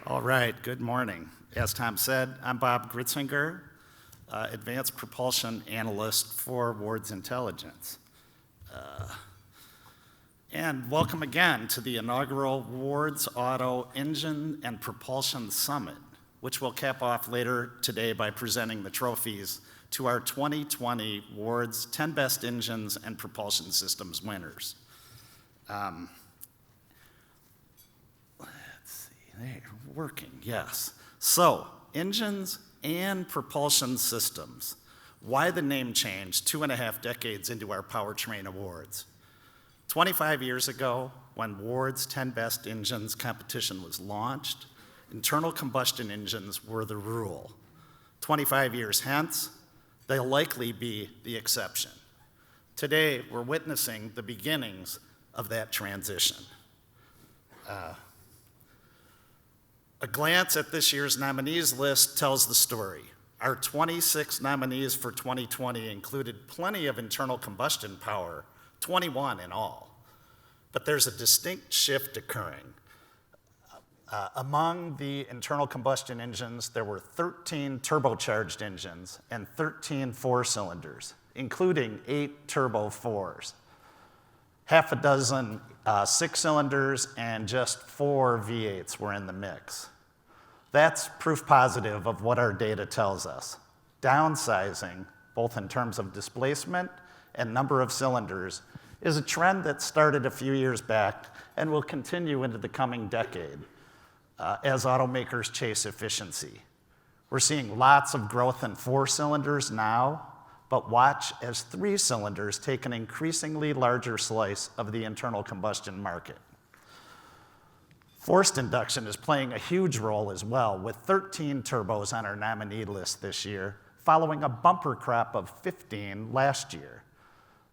All right, good morning. As Tom said, I'm Bob Gritzinger, Advanced Propulsion Analyst for Wards Intelligence. And welcome again to the inaugural WardsAuto Engine and Propulsion Summit, which we'll cap off later today by presenting the trophies to our 2020 Wards 10 Best Engines and Propulsion Systems winners. They're working, yes. So, engines and propulsion systems. Why the name change 2.5 decades into our powertrain awards? 25 years ago, when Wards 10 Best Engines competition was launched, internal combustion engines were the rule. 25 years hence, they'll likely be the exception. Today, we're witnessing the beginnings of that transition. A glance at this year's nominees list tells the story. Our 26 nominees for 2020 included plenty of internal combustion power, 21 in all. But there's a distinct shift occurring. Among the internal combustion engines, there were 13 turbocharged engines and 13 four-cylinders, including 8 turbo fours. Half a dozen 6-cylinders and just 4 V8s were in the mix. That's proof positive of what our data tells us. Downsizing, both in terms of displacement and number of cylinders, is a trend that started a few years back and will continue into the coming decade as automakers chase efficiency. We're seeing lots of growth in 4-cylinders now, but watch as 3-cylinders take an increasingly larger slice of the internal combustion market. Forced induction is playing a huge role as well, with 13 turbos on our nominee list this year, following a bumper crop of 15 last year.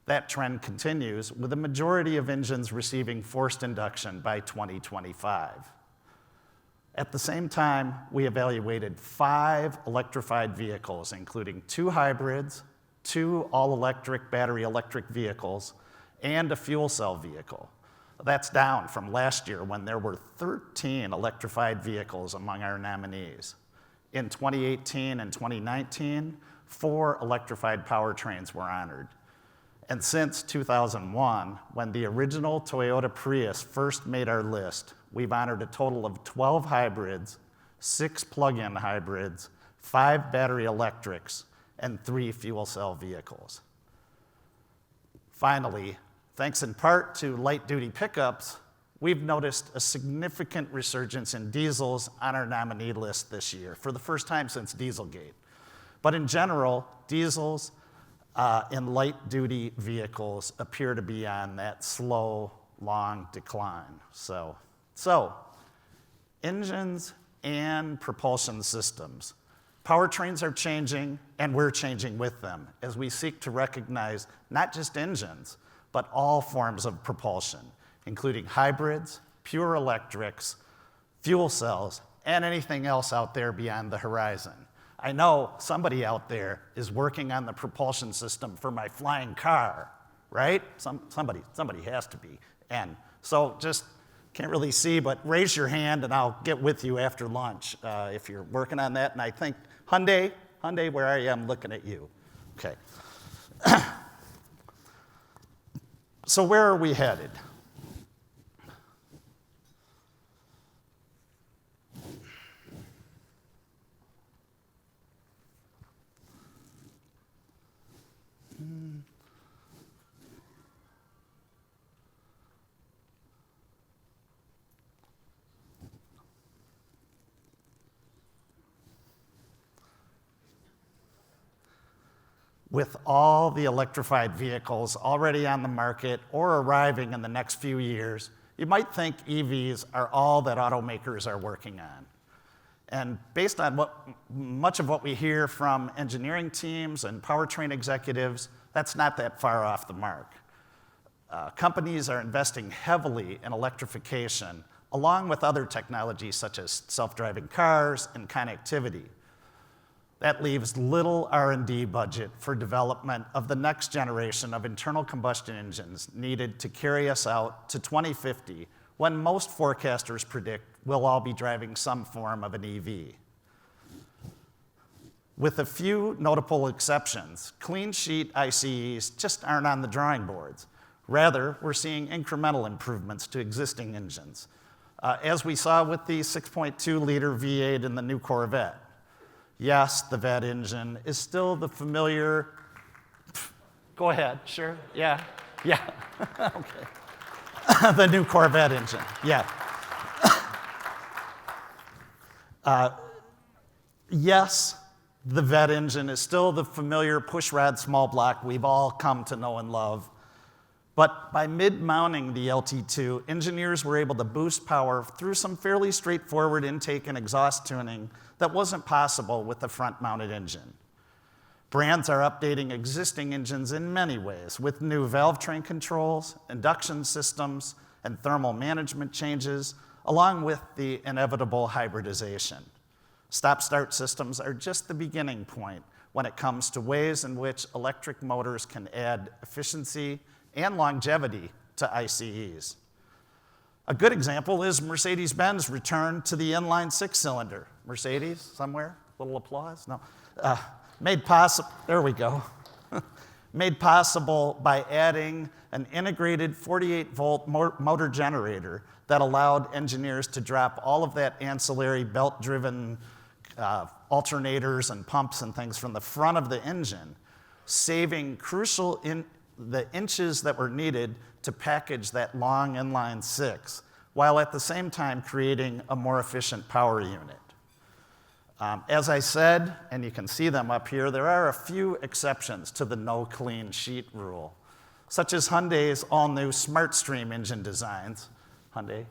That trend continues, with a majority of engines receiving forced induction by 2025. At the same time, we evaluated 5 electrified vehicles, including 2 hybrids, 2 all-electric battery electric vehicles, and a fuel cell vehicle. That's down from last year when there were 13 electrified vehicles among our nominees. In 2018 and 2019, 4 electrified powertrains were honored. And since 2001, when the original Toyota Prius first made our list, we've honored a total of 12 hybrids, 6 plug-in hybrids, 5 battery electrics, and 3 fuel cell vehicles. Finally, thanks in part to light-duty pickups, we've noticed a significant resurgence in diesels on our nominee list this year, for the first time since Dieselgate. But in general, diesels in light-duty vehicles appear to be on that slow, long decline. So, engines and propulsion systems. Powertrains are changing, and we're changing with them as we seek to recognize not just engines, but all forms of propulsion, including hybrids, pure electrics, fuel cells, and anything else out there beyond the horizon. I know somebody out there is working on the propulsion system for my flying car, right? Somebody has to be. And so just can't really see, but raise your hand and I'll get with you after lunch if you're working on that. And I think, Hyundai, where are you? I'm looking at you. Okay. So where are we headed? With all the electrified vehicles already on the market or arriving in the next few years, you might think EVs are all that automakers are working on. And based on much of what we hear from engineering teams and powertrain executives, that's not that far off the mark. Companies are investing heavily in electrification, along with other technologies such as self-driving cars and connectivity. That leaves little R&D budget for development of the next generation of internal combustion engines needed to carry us out to 2050, when most forecasters predict we'll all be driving some form of an EV. With a few notable exceptions, clean sheet ICEs just aren't on the drawing boards. Rather, we're seeing incremental improvements to existing engines, as we saw with the 6.2-liter V8 in the new Corvette. Yes, the VET engine is still the familiar, go ahead, sure, yeah, okay. The new Corvette engine, yeah. Yes, the VET engine is still the familiar pushrod small block we've all come to know and love. But by mid-mounting the LT2, engineers were able to boost power through some fairly straightforward intake and exhaust tuning that wasn't possible with the front-mounted engine. Brands are updating existing engines in many ways with new valve train controls, induction systems, and thermal management changes, along with the inevitable hybridization. Stop-start systems are just the beginning point when it comes to ways in which electric motors can add efficiency and longevity to ICEs. A good example is Mercedes-Benz return to the inline six-cylinder. Mercedes, somewhere? Little applause? No. Made possible, there we go. Made possible by adding an integrated 48-volt motor generator that allowed engineers to drop all of that ancillary belt-driven alternators and pumps and things from the front of the engine, saving the inches that were needed to package that long inline six, while at the same time creating a more efficient power unit. As I said, and you can see them up here, there are a few exceptions to the no clean sheet rule, such as Hyundai's all-new SmartStream engine designs. Hyundai,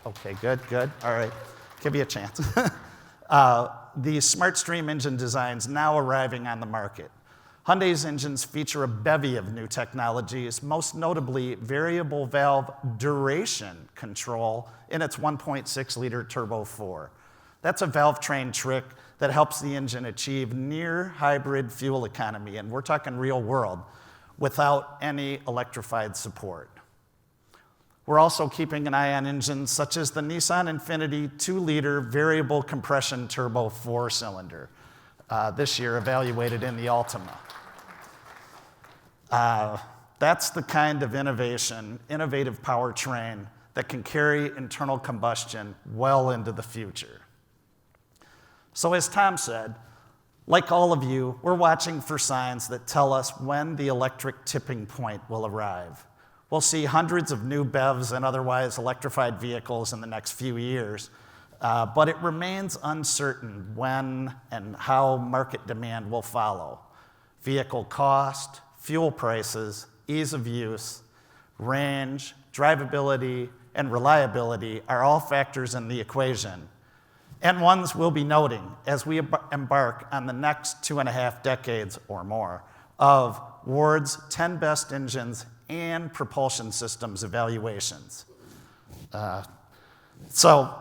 okay, good, all right, give you a chance. The SmartStream engine designs now arriving on the market. Hyundai's engines feature a bevy of new technologies, most notably variable valve duration control in its 1.6-liter Turbo 4. That's a valve train trick that helps the engine achieve near hybrid fuel economy, and we're talking real world, without any electrified support. We're also keeping an eye on engines such as the Nissan Infiniti 2-liter variable compression turbo 4-cylinder, this year evaluated in the Altima. That's the kind of innovative powertrain that can carry internal combustion well into the future. So as Tom said, like all of you, we're watching for signs that tell us when the electric tipping point will arrive. We'll see hundreds of new BEVs and otherwise electrified vehicles in the next few years, but it remains uncertain when and how market demand will follow. Vehicle cost, fuel prices, ease of use, range, drivability, and reliability are all factors in the equation, and ones we'll be noting as we embark on the next 2.5 decades or more of Ward's 10 best engines and propulsion systems evaluations. So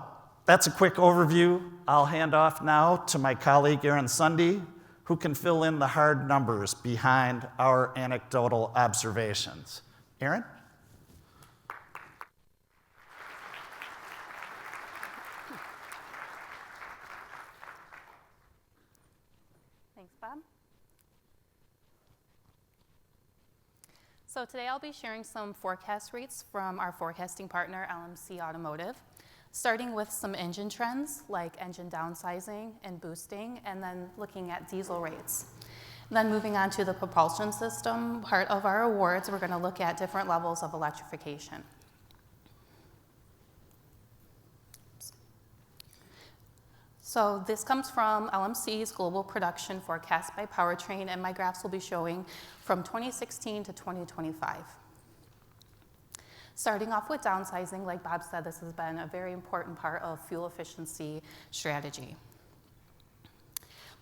that's a quick overview. I'll hand off now to my colleague Aaron Sundy, who can fill in the hard numbers behind our anecdotal observations. Aaron? Thanks, Bob. So today I'll be sharing some forecast rates from our forecasting partner, LMC Automotive, starting with some engine trends like engine downsizing and boosting, and then looking at diesel rates. And then moving on to the propulsion system part of our awards, we're going to look at different levels of electrification. So this comes from LMC's global production forecast by powertrain, and my graphs will be showing from 2016 to 2025. Starting off with downsizing, like Bob said, this has been a very important part of fuel efficiency strategy.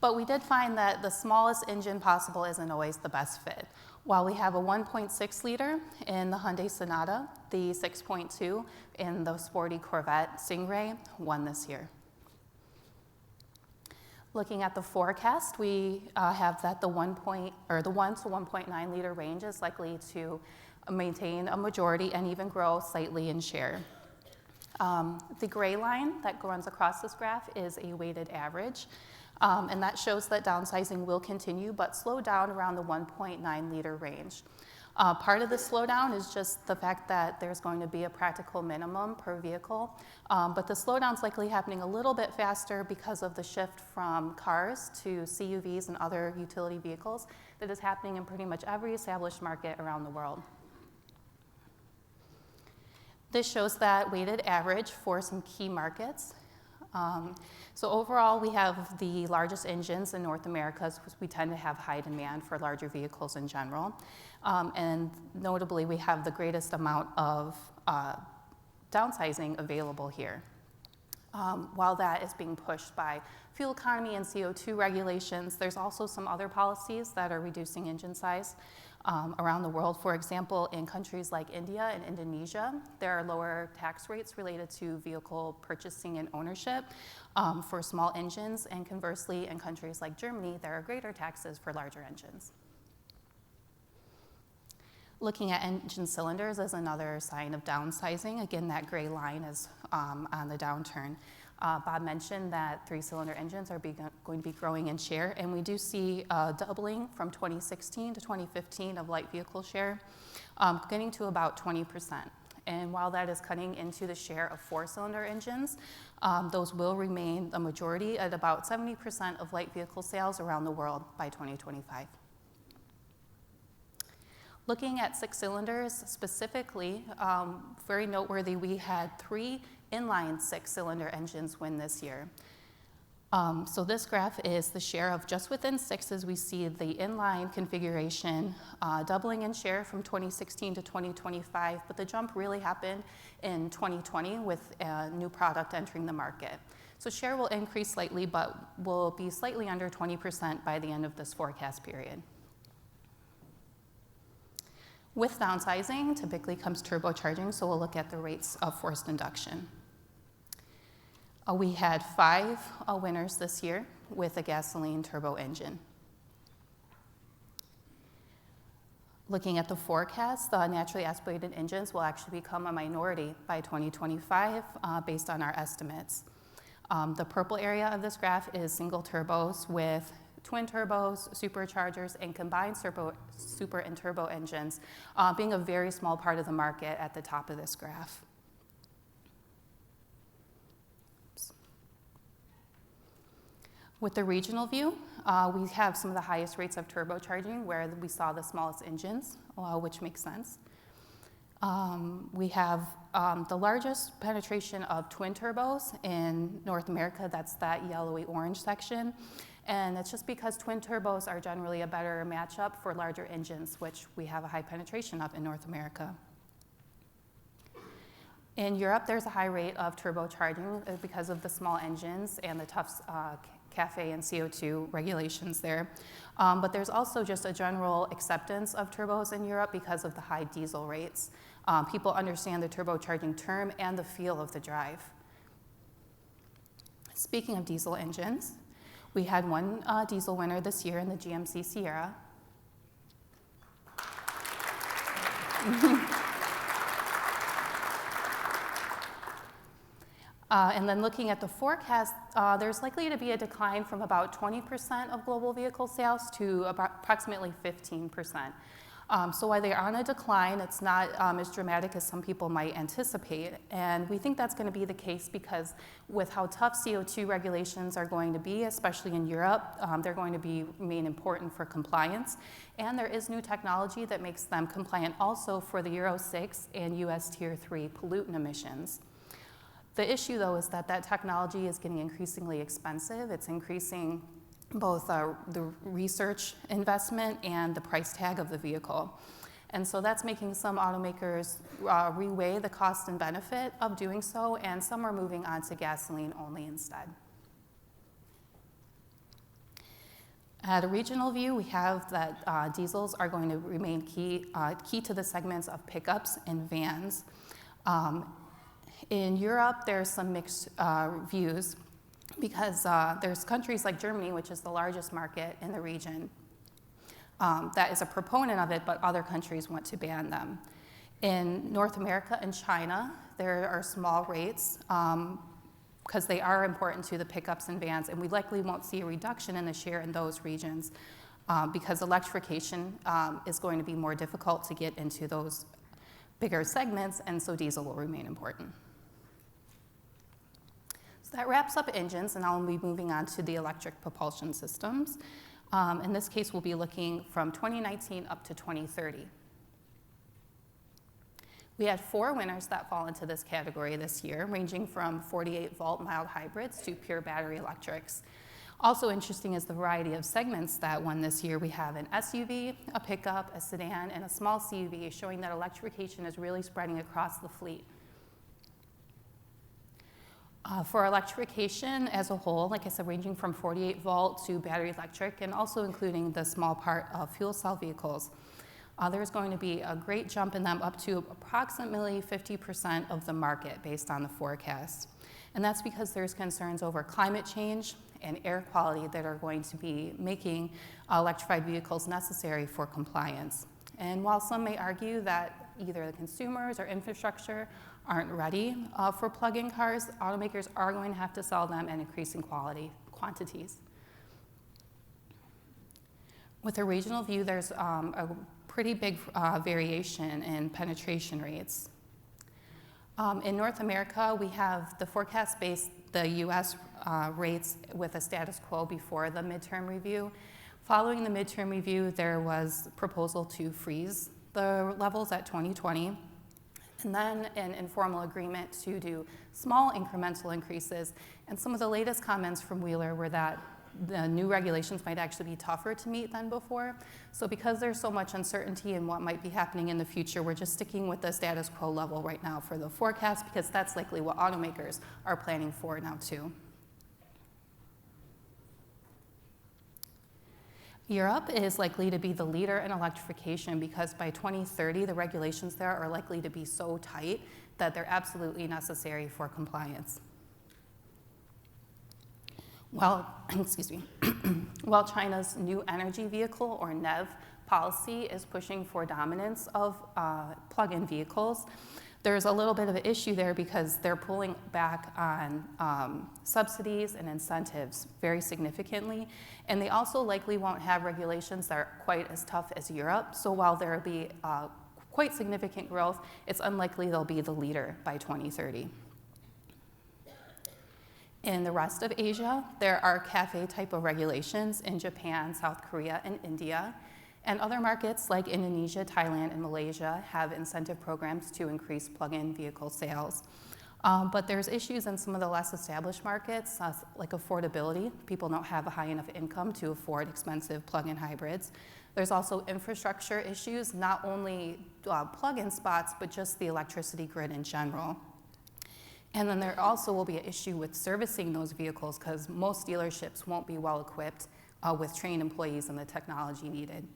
But we did find that the smallest engine possible isn't always the best fit. While we have a 1.6 liter in the Hyundai Sonata, the 6.2 in the sporty Corvette Stingray won this year. Looking at the forecast, we have that the 1 to 1.9 liter range is likely to maintain a majority and even grow slightly in share. The gray line that runs across this graph is a weighted average, and that shows that downsizing will continue, but slow down around the 1.9 liter range. Part of the slowdown is just the fact that there's going to be a practical minimum per vehicle, but the slowdown's likely happening a little bit faster because of the shift from cars to CUVs and other utility vehicles that is happening in pretty much every established market around the world. This shows that weighted average for some key markets. So overall, we have the largest engines in North America, because we tend to have high demand for larger vehicles in general. And notably, we have the greatest amount of downsizing available here. While that is being pushed by fuel economy and CO2 regulations, there's also some other policies that are reducing engine size around the world. For example, in countries like India and Indonesia, there are lower tax rates related to vehicle purchasing and ownership for small engines, and conversely, in countries like Germany, there are greater taxes for larger engines. Looking at engine cylinders is another sign of downsizing. Again, that gray line is on the downturn. Bob mentioned that 3-cylinder engines are going to be growing in share, and we do see a doubling from 2016 to 2015 of light vehicle share, getting to about 20%. And while that is cutting into the share of 4-cylinder engines, those will remain the majority at about 70% of light vehicle sales around the world by 2025. Looking at 6 cylinders specifically, very noteworthy, we had 3 inline 6-cylinder engines win this year. So this graph is the share of just within 6s. We see the inline configuration doubling in share from 2016 to 2025, but the jump really happened in 2020 with a new product entering the market. So share will increase slightly, but will be slightly under 20% by the end of this forecast period. With downsizing, typically comes turbocharging, so we'll look at the rates of forced induction. We had 5 winners this year with a gasoline turbo engine. Looking at the forecast, the naturally aspirated engines will actually become a minority by 2025 based on our estimates. The purple area of this graph is single turbos with twin turbos, superchargers, and combined super and turbo engines being a very small part of the market at the top of this graph. Oops. With the regional view, we have some of the highest rates of turbocharging where we saw the smallest engines, which makes sense. We have the largest penetration of twin turbos in North America. That's that yellowy orange section. And it's just because twin turbos are generally a better matchup for larger engines, which we have a high penetration of in North America. In Europe, there's a high rate of turbocharging because of the small engines and the tough CAFE and CO2 regulations there. But there's also just a general acceptance of turbos in Europe because of the high diesel rates. People understand the turbocharging term and the feel of the drive. Speaking of diesel engines, we had one diesel winner this year in the GMC Sierra. And then looking at the forecast, there's likely to be a decline from about 20% of global vehicle sales to approximately 15%. So while they're on a decline, it's not as dramatic as some people might anticipate. And we think that's going to be the case because with how tough CO2 regulations are going to be, especially in Europe, they're going to remain important for compliance. And there is new technology that makes them compliant also for the Euro 6 and US Tier 3 pollutant emissions. The issue, though, is that technology is getting increasingly expensive. It's increasing both the research investment and the price tag of the vehicle. And so that's making some automakers reweigh the cost and benefit of doing so, and some are moving on to gasoline only instead. At a regional view, we have that diesels are going to remain key to the segments of pickups and vans. In Europe, there's some mixed views because there's countries like Germany, which is the largest market in the region, that is a proponent of it, but other countries want to ban them. In North America and China, there are small rates because they are important to the pickups and vans, and we likely won't see a reduction in the share in those regions because electrification is going to be more difficult to get into those bigger segments, and so diesel will remain important. So that wraps up engines, and I'll be moving on to the electric propulsion systems. In this case, we'll be looking from 2019 up to 2030. We had 4 winners that fall into this category this year, ranging from 48-volt mild hybrids to pure battery electrics. Also interesting is the variety of segments that won this year. We have an SUV, a pickup, a sedan, and a small CUV, showing that electrification is really spreading across the fleet. For electrification as a whole, like I said, ranging from 48-volt to battery electric, and also including the small part of fuel cell vehicles. There's going to be a great jump in them up to approximately 50% of the market based on the forecast. And that's because there's concerns over climate change and air quality that are going to be making electrified vehicles necessary for compliance. And while some may argue that either the consumers or infrastructure aren't ready for plug-in cars, automakers are going to have to sell them in increasing quantities. With a regional view, there's a pretty big variation in penetration rates. In North America, we have the forecast based the US rates with a status quo before the midterm review. Following the midterm review, there was a proposal to freeze the levels at 2020, and then an informal agreement to do small incremental increases. And some of the latest comments from Wheeler were that the new regulations might actually be tougher to meet than before. So because there's so much uncertainty in what might be happening in the future, we're just sticking with the status quo level right now for the forecast, because that's likely what automakers are planning for now too. Europe is likely to be the leader in electrification because by 2030, the regulations there are likely to be so tight that they're absolutely necessary for compliance. Well, excuse me, while China's new energy vehicle, or NEV, policy is pushing for dominance of plug-in vehicles, there's a little bit of an issue there because they're pulling back on subsidies and incentives very significantly, and they also likely won't have regulations that are quite as tough as Europe. So while there will be quite significant growth, it's unlikely they'll be the leader by 2030. In the rest of Asia, there are CAFE type of regulations in Japan, South Korea, and India. And other markets like Indonesia, Thailand, and Malaysia have incentive programs to increase plug-in vehicle sales. But there's issues in some of the less established markets, like affordability. People don't have a high enough income to afford expensive plug-in hybrids. There's also infrastructure issues, not only plug-in spots, but just the electricity grid in general. And then there also will be an issue with servicing those vehicles because most dealerships won't be well equipped with trained employees and the technology needed.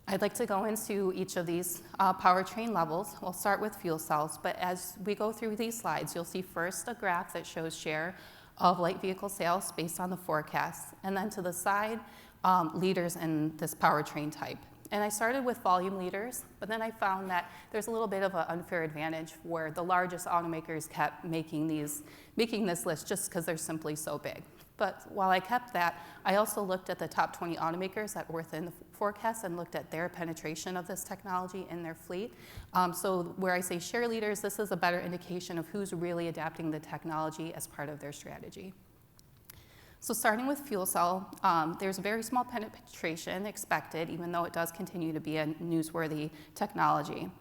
I'd like to go into each of these powertrain levels. We'll start with fuel cells, but as we go through these slides, you'll see first a graph that shows share of light vehicle sales based on the forecast, and then to the side, leaders in this powertrain type. And I started with volume leaders, but then I found that there's a little bit of an unfair advantage where the largest automakers kept making this list just because they're simply so big. But while I kept that, I also looked at the top 20 automakers that were within the forecast and looked at their penetration of this technology in their fleet. So where I say share leaders, this is a better indication of who's really adapting the technology as part of their strategy. So starting with fuel cell, there's a very small penetration expected, even though it does continue to be a newsworthy technology.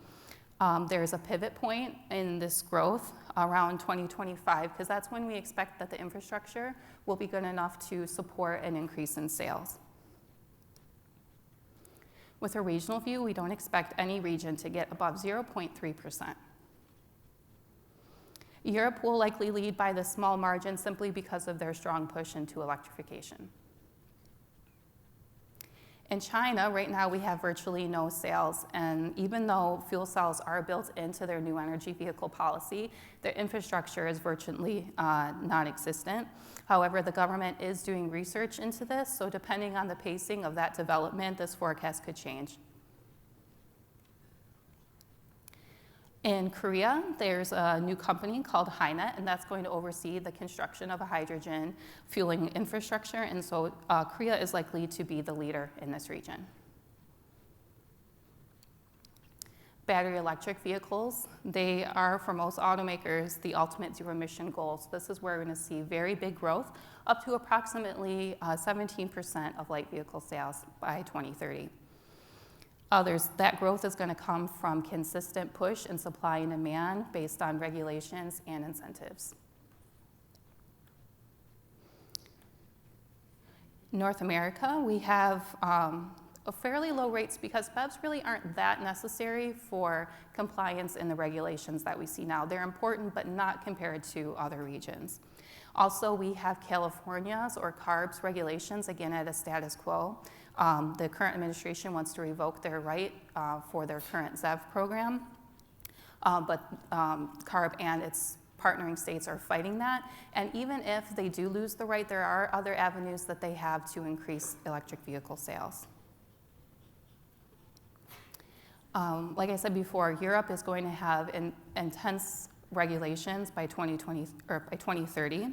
There's a pivot point in this growth around 2025, because that's when we expect that the infrastructure will be good enough to support an increase in sales. With a regional view, we don't expect any region to get above 0.3%. Europe will likely lead by the small margin simply because of their strong push into electrification. In China, right now we have virtually no sales, and even though fuel cells are built into their new energy vehicle policy, their infrastructure is virtually non-existent. However, the government is doing research into this, so depending on the pacing of that development, this forecast could change. In Korea, there's a new company called HyNet, and that's going to oversee the construction of a hydrogen fueling infrastructure, and so Korea is likely to be the leader in this region. Battery electric vehicles, they are, for most automakers, the ultimate zero emission goal. So this is where we're going to see very big growth, up to approximately 17% of light vehicle sales by 2030. That growth is going to come from consistent push in supply and demand based on regulations and incentives. In North America, we have fairly low rates because BEVs really aren't that necessary for compliance in the regulations that we see now. They're important, but not compared to other regions. Also, we have California's or CARB's regulations, again at a status quo. The current administration wants to revoke their right for their current ZEV program, but CARB and its partnering states are fighting that. And even if they do lose the right, there are other avenues that they have to increase electric vehicle sales. Like I said before, Europe is going to have intense regulations by 2020 or by 2030,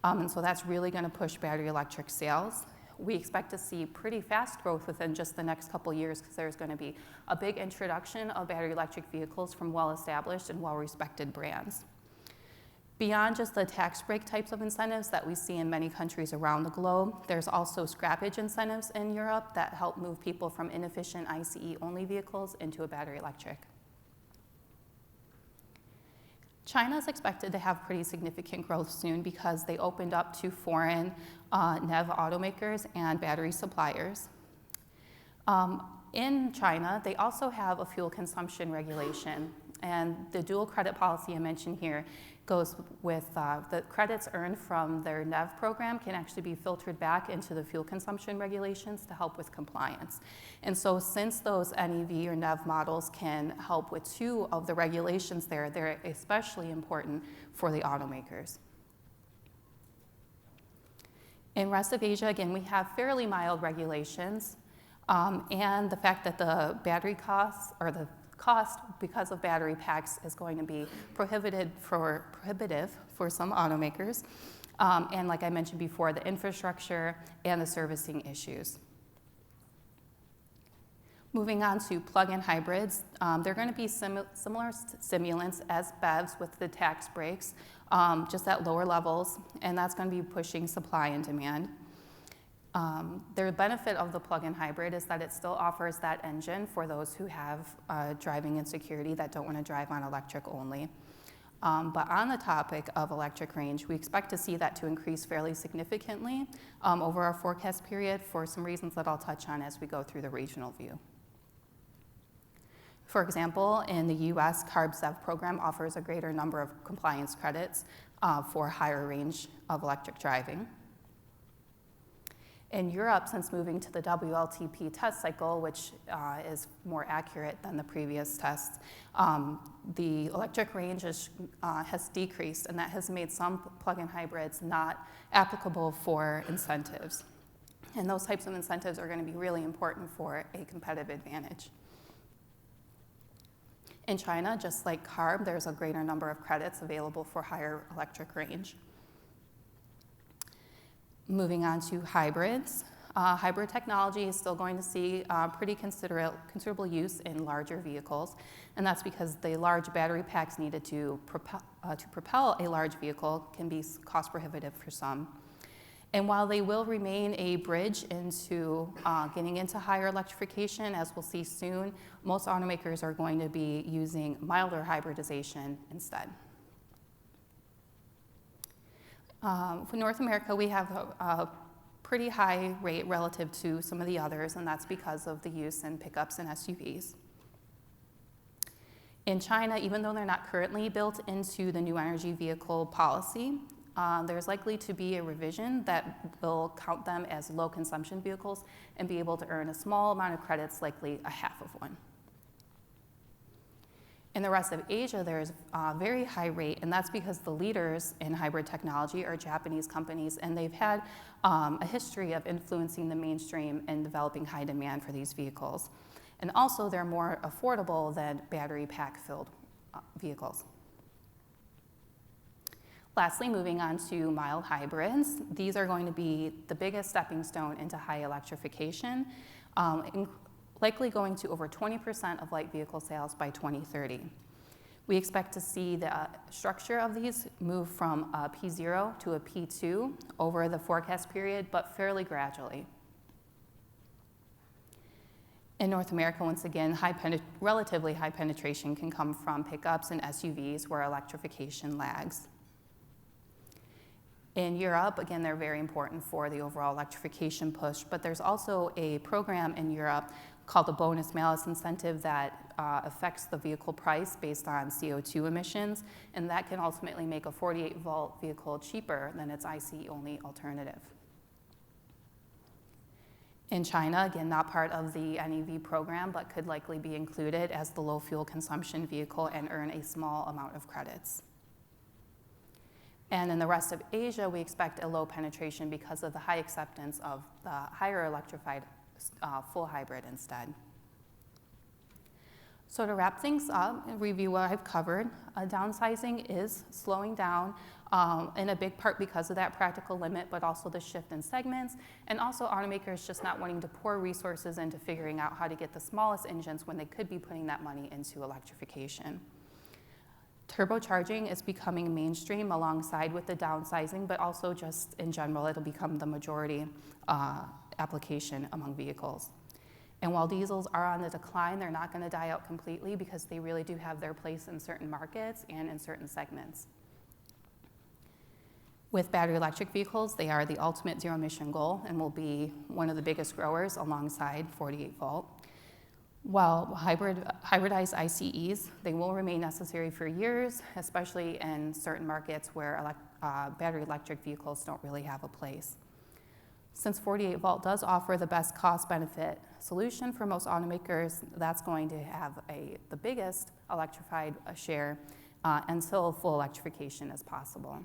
and so that's really going to push battery electric sales. We expect to see pretty fast growth within just the next couple years because there's going to be a big introduction of battery electric vehicles from well-established and well-respected brands. Beyond just the tax break types of incentives that we see in many countries around the globe, there's also scrappage incentives in Europe that help move people from inefficient ICE-only vehicles into a battery electric. China is expected to have pretty significant growth soon because they opened up to foreign NEV automakers and battery suppliers. In China, they also have a fuel consumption regulation, and the dual credit policy I mentioned here goes with the credits earned from their NEV program can actually be filtered back into the fuel consumption regulations to help with compliance. And so since those NEV or NEV models can help with two of the regulations there, they're especially important for the automakers. In the rest of Asia, again, we have fairly mild regulations, and the fact that the battery costs or the cost because of battery packs is going to be prohibitive for some automakers. And like I mentioned before, the infrastructure and the servicing issues. Moving on to plug-in hybrids, they're going to be similar stimulants as BEVs with the tax breaks, just at lower levels, and that's going to be pushing supply and demand. The benefit of the plug-in hybrid is that it still offers that engine for those who have driving insecurity that don't want to drive on electric only. But on the topic of electric range, we expect to see that to increase fairly significantly over our forecast period for some reasons that I'll touch on as we go through the regional view. For example, in the US, CARB's ZEV program offers a greater number of compliance credits for higher range of electric driving. In Europe, since moving to the WLTP test cycle, which is more accurate than the previous tests, the electric range has decreased, and that has made some plug-in hybrids not applicable for incentives. And those types of incentives are going to be really important for a competitive advantage. In China, just like CARB, there's a greater number of credits available for higher electric range. Moving on to hybrids. Hybrid technology is still going to see pretty considerable use in larger vehicles, and that's because the large battery packs needed to propel a large vehicle can be cost prohibitive for some. And while they will remain a bridge into getting into higher electrification, as we'll see soon, most automakers are going to be using milder hybridization instead. For North America, we have a pretty high rate relative to some of the others, and that's because of the use in pickups and SUVs. In China, even though they're not currently built into the new energy vehicle policy, there's likely to be a revision that will count them as low consumption vehicles and be able to earn a small amount of credits, likely a half of one. In the rest of Asia, there's a very high rate, and that's because the leaders in hybrid technology are Japanese companies, and they've had a history of influencing the mainstream and developing high demand for these vehicles. And also, they're more affordable than battery pack-filled vehicles. Lastly, moving on to mild hybrids. These are going to be the biggest stepping stone into high electrification, likely going to over 20% of light vehicle sales by 2030. We expect to see the structure of these move from a P0 to a P2 over the forecast period, but fairly gradually. In North America, once again, relatively high penetration can come from pickups and SUVs where electrification lags. In Europe, again, they're very important for the overall electrification push, but there's also a program in Europe called the bonus-malus incentive that affects the vehicle price based on CO2 emissions, and that can ultimately make a 48-volt vehicle cheaper than its ICE-only alternative. In China, again, not part of the NEV program, but could likely be included as the low fuel consumption vehicle and earn a small amount of credits. And in the rest of Asia, we expect a low penetration because of the high acceptance of the higher electrified full hybrid instead. So to wrap things up and review what I've covered, downsizing is slowing down in a big part because of that practical limit, but also the shift in segments, and also automakers just not wanting to pour resources into figuring out how to get the smallest engines when they could be putting that money into electrification. Turbocharging is becoming mainstream alongside with the downsizing, but also just in general, it'll become the majority application among vehicles. And while diesels are on the decline, they're not going to die out completely because they really do have their place in certain markets and in certain segments. With battery electric vehicles, they are the ultimate zero emission goal and will be one of the biggest growers alongside 48 volt. While hybridized ICEs, they will remain necessary for years, especially in certain markets where battery electric vehicles don't really have a place. Since 48 volt does offer the best cost benefit solution for most automakers, that's going to have the biggest electrified share until full electrification is possible.